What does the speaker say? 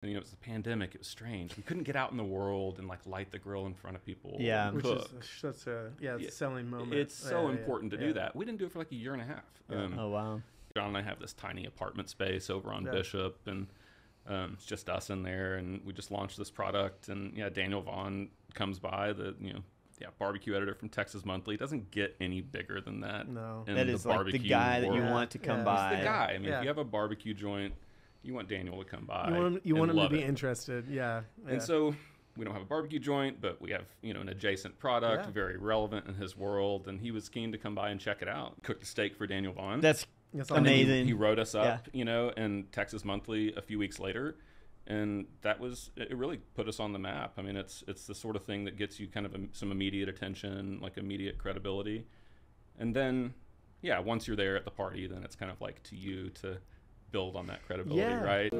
And, it was the pandemic. It was strange. We couldn't get out in the world and like light the grill in front of people. Yeah. and Which cook. is such a selling moment. It's so important to do that. We didn't do it for like a year and a half. Oh, wow. John and I have this tiny apartment space over on Yeah. Bishop, and it's just us in there, and we just launched this product. And Daniel Vaughn comes by, the barbecue editor from Texas Monthly. Doesn't get any bigger than that. No. in That the is like the barbecue guy that you world. want to come Yeah. by. He's the guy. I mean, Yeah. if you have a barbecue joint, you want Daniel to come by. You want and him to love be it. interested. Yeah. And so we don't have a barbecue joint, but we have, an adjacent product, Yeah. very relevant in his world. And he was keen to come by and check it out. Cooked a steak for Daniel Vaughn. That's That's And then amazing. He wrote us up, in Texas Monthly a few weeks later. And it really put us on the map. I mean, it's the sort of thing that gets you kind of some immediate attention, like immediate credibility. And then, once you're there at the party, then it's kind of like to you to build on that credibility, Yeah. right?